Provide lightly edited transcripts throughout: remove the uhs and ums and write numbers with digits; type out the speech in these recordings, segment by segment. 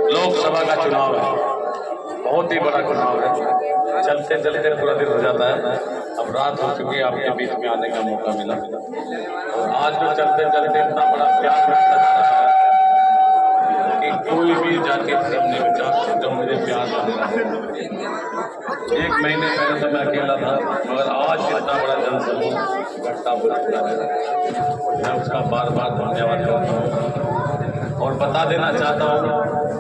लोकसभा का चुनाव है, बहुत ही बड़ा चुनाव है। चलते चलते पूरा दिन हो जाता है। अब रात हो चुकी है, आपके बीच में आने का मौका मिला। और आज जो चलते चलते इतना बड़ा प्यार मिलता जा रहा है कि कोई भी जाति धर्म नहीं बचा जो मुझे प्यार दे रहा है। एक महीने पहले तो मैं अकेला था, मगर आज इतना बड़ा जनसमूह इकट्ठा हो चुका है। मैं उसका बार बार धन्यवाद करता हूँ और बता देना चाहता हूँ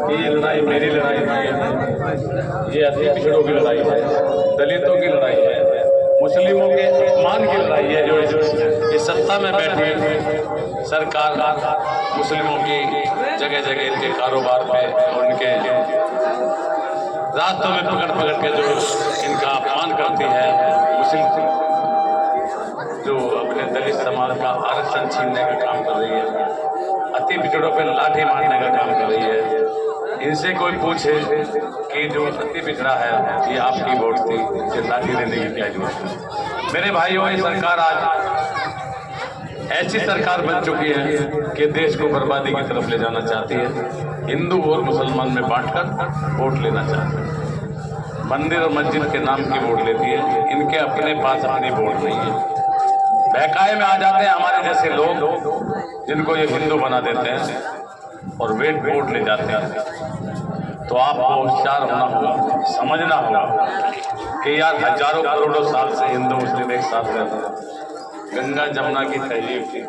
कि ये लड़ाई मेरी लड़ाई नहीं है, ये अति पिछड़ों की लड़ाई है, दलितों की लड़ाई है, मुस्लिमों के अपमान की लड़ाई है। जो इस सत्ता में बैठी सरकार मुस्लिमों की जगह जगह इनके कारोबार पे और उनके रास्तों में पकड़ के जो इनका अपमान करती है, मुस्लिम जो अपने दलित समाज का आरक्षण छीनने का काम कर रही है, अति पिछड़ों पे लाठी मारने का काम कर रही है। इनसे कोई पूछे कि जो अति पिछड़ा है ये आपकी वोट थी, इसे लाठी देने की क्या जरूरत? मेरे भाइयों, ये सरकार आज ऐसी सरकार बन चुकी है कि देश को बर्बादी की तरफ ले जाना चाहती है। हिंदू और मुसलमान में बांटकर वोट लेना चाहती है, मंदिर और मस्जिद के नाम की वोट लेती है। इनके अपने पास अपनी वोट नहीं है। बहकाए में आ जाते हैं हमारे जैसे लोग जिनको ये हिंदू बना देते हैं और वोट ले जाते हैं। तो आपको होशियार होना होगा, समझना होगा कि यार हजारों करोड़ों साल से हिंदू मुस्लिम एक साथ रहते हैं। गंगा जमुना की तहजीब थी,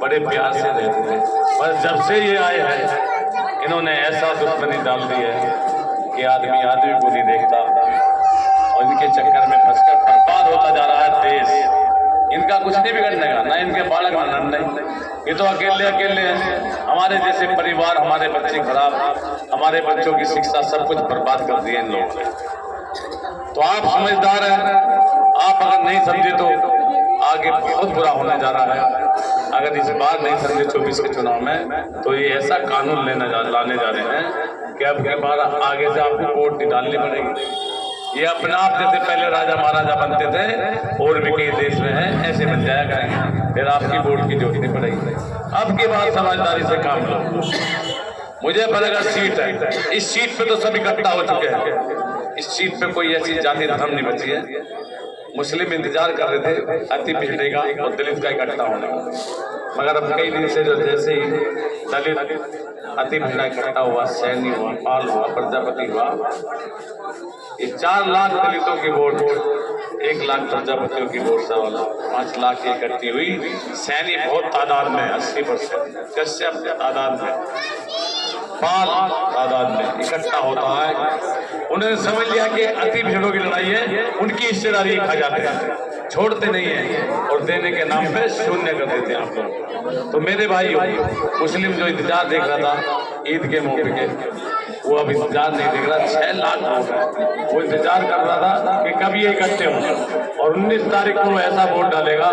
बड़े प्यार से रहते थे। पर जब से ये आए हैं इन्होंने ऐसा दुश्मनी डाल दी है कि आदमी आदमी को नहीं देखता और इनके चक्कर में फंसकर बर्बाद होता जा रहा है देश। इनका कुछ नहीं बिगड़ने का, ना इनके बालक ना नहीं, ये तो अकेले हैं। हमारे जैसे परिवार, हमारे बच्चे खराब, हमारे बच्चों की शिक्षा सब कुछ बर्बाद कर दी है इन लोगों ने। तो आप समझदार हैं, आप अगर नहीं समझे तो आगे बहुत बुरा होने जा रहा है। अगर इस बार नहीं समझे 24 के चुनाव में तो ये ऐसा कानून लाने जा रहे हैं कि अब के बार आगे से आपको वोट नहीं डालनी पड़ेगी। ये अपने आप जैसे पहले राजा महाराजा बनते थे और भी कई देश में है, ऐसे बन जाया करेंगे, फिर आपकी वोट की जरूरत नहीं पड़ेगी। अब की बात समझदारी से काम लो। मुझे पड़ेगा सीट है, इस सीट पे तो सब इकट्ठा हो चुके हैं। इस सीट पे कोई ऐसी जाति धर्म नहीं बची है। मुस्लिम इंतजार कर रहे थे अति पिछड़े का और दलित का इकट्ठा होने का, मगर अब कई दिन से जो जैसे ही दलित अति पिछड़ा इकट्ठा हुआ, सैनी हुआ, पाल हुआ, प्रजापति हुआ, ये 4 लाख दलितों की वोट, 1 लाख प्रजापतियों की वोट, 5 लाख की इकट्ठी हुई। सैनी बहुत तादाद में, 80%, कश्यप तादाद में, पाल तादाद में इकट्ठा होता है। उन्होंने समझ लिया कि अति पिछड़ों की लड़ाई है, उनकी हिस्सेदारी खा जाते हैं, छोड़ते नहीं है और देने के नाम पे शून्य कर देते हैं आप लोग। तो मेरे भाइयों, मुस्लिम जो इंतजार देख रहा था ईद के मौके के, वो अब इंतजार नहीं देख रहा। 6 लाख लोग हैं, वो इंतजार कर रहा था कि कब ये इकट्ठे होंगे और 19 तारीख को ऐसा वोट डालेगा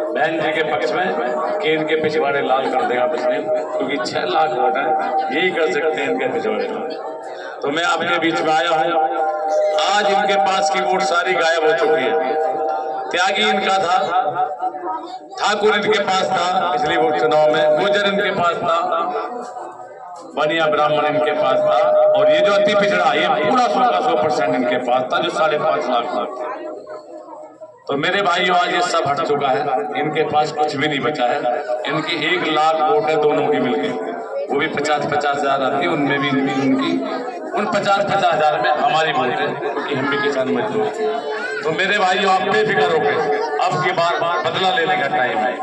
बहन जी के पक्ष में कि इनके पिछवाड़े लाल कर देगा मुस्लिम, क्योंकि 6 लाख वोट है, यही कर सकते हैं इनके पिछवाड़े। तो मैं आपके बीच में आया हूँ। आज इनके पास की वोट सारी गायब हो चुकी है। त्यागी इनका था, ठाकुर इनके पास था पिछली वोट चुनाव में, गुर्जर इनके पास था, बनिया ब्राह्मण इनके पास था, और ये जो अति पिछड़ा ये पूरा 100% इनके पास था, जो 5.5 लाख था। तो मेरे भाइयों, आज ये सब हट चुका है, इनके पास कुछ भी नहीं बचा है। इनकी 1 लाख वोट है दोनों की मिलकर, वो भी 50-50 हजार आती है, उनमें भी उनकी उन 50-50 हजार में हमारी वोट है, क्योंकि हम भी किसान मजदूर हैं। तो मेरे भाइयों, आप बेफिक्र होकर अब की बार बदला लेने का टाइम है।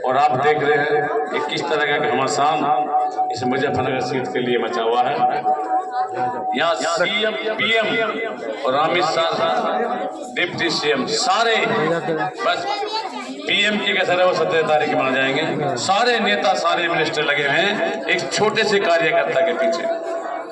और आप देख रहे हैं कि किस तरह का घमासान इस मुजफ्फरनगर सीट के लिए मचा हुआ है। यहाँ सीएम, पीएम और अमित शाह डिप्टी सीएम सारे, बस पीएम की कसर है वो 17 तारीख में आ जाएंगे। सारे नेता, सारे मिनिस्टर लगे हुए हैं एक छोटे से कार्यकर्ता के पीछे।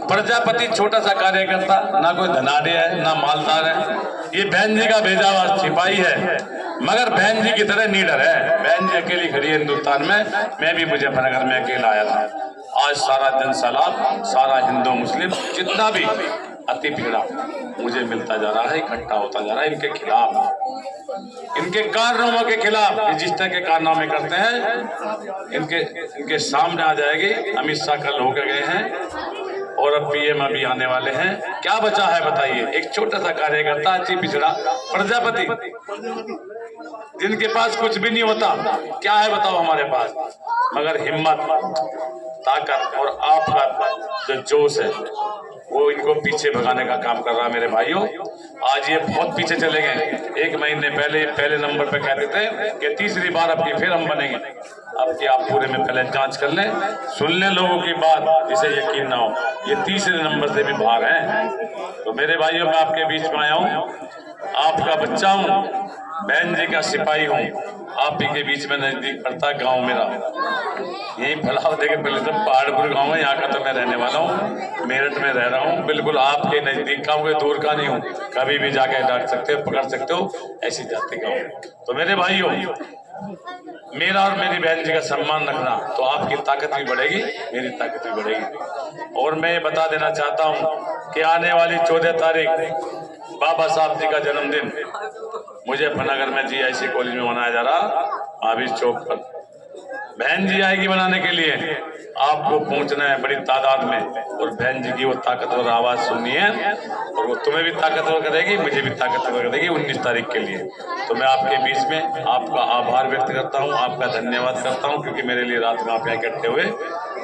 प्रजापति छोटा सा कार्यकर्ता, ना कोई धनाढ़ है ना मालदार है, ये बहन जी का भेजा हुआ सिपाही है, मगर बहन जी की तरह नीडर है। बहन जी अकेली खड़ी है हिंदुस्तान में, मैं भी मुजफ्फरनगर में अकेला आया था। आज सारा जनसैलाब, सारा हिंदू मुस्लिम जितना भी अति पिछड़ा मुझे मिलता जा रहा है, इकट्ठा होता जा रहा है इनके खिलाफ, इनके कारनामों के खिलाफ। जिस तरह के कारनामे करते हैं इनके सामने आ जाएगी। अमित शाह कल होकर गए हैं और और पीएम अभी आने वाले हैं। क्या बचा है बताइए? एक छोटा सा कार्यकर्ता, अति पिछड़ा प्रजापति, जिनके पास कुछ भी नहीं होता। क्या है बताओ हमारे पास? मगर हिम्मत, ताकत और आपका जो जोश है वो इनको पीछे भगाने का काम कर रहा है। मेरे भाइयों, आज ये बहुत पीछे चले गए। 1 महीने पहले नंबर पे कहते थे कि तीसरी बार अब की फिर हम बनेंगे। अब की आप पूरे में पहले जांच कर लें, सुन लें लोगों की बात, जिसे यकीन ना हो ये तीसरे नंबर से भी बाहर हैं। तो मेरे भाइयों, मैं आपके बीच में आया हूँ, आपका बच्चा हूँ, बहन जी का सिपाही हूँ। आप ही के बीच में नजदीक पड़ता गांव मेरा, यही फलाव देखे पहले तो पहाड़पुर गांव है, यहाँ का तो मैं रहने वाला हूँ, मेरठ में रह रहा हूँ। बिल्कुल आपके नजदीक का हूँ, कोई दूर का नहीं हूँ। कभी भी जाके डांट सकते हो, पकड़ सकते हो, ऐसी जाति का हूँ। तो मेरे भाइयों, मेरा और मेरी बहन जी का सम्मान रखना तो आपकी ताकत भी बढ़ेगी, मेरी ताकत भी बढ़ेगी। और मैं ये बता देना चाहता हूँ कि आने वाली 14 तारीख बाबा साहब जी का जन्मदिन मुजफ्फरनगर में GIC कॉलेज में मनाया जा रहा, महावीर चौक पर। बहन जी आएगी मनाने के लिए, आपको पहुंचना है बड़ी तादाद में, और बहन जी की वो ताकतवर आवाज सुननी है, और वो तुम्हें भी ताकतवर करेगी, मुझे भी ताकतवर करेगी 19 तारीख के लिए। तो मैं आपके बीच में आपका आभार व्यक्त करता हूँ, आपका धन्यवाद करता हूँ, क्योंकि मेरे लिए रात में आप यहाँ इकट्ठे हुए।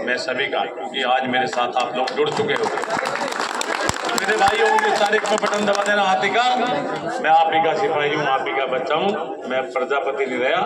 मैं सभी का, क्योंकि आज मेरे साथ आप लोग जुड़ चुके हो। मेरे भाइयों, 19 तारीख को बटन दबा देना हाथी का। मैं आप ही का सिपाही हूँ, आप ही का बच्चा हूँ, मैं प्रजापति नहीं रहा।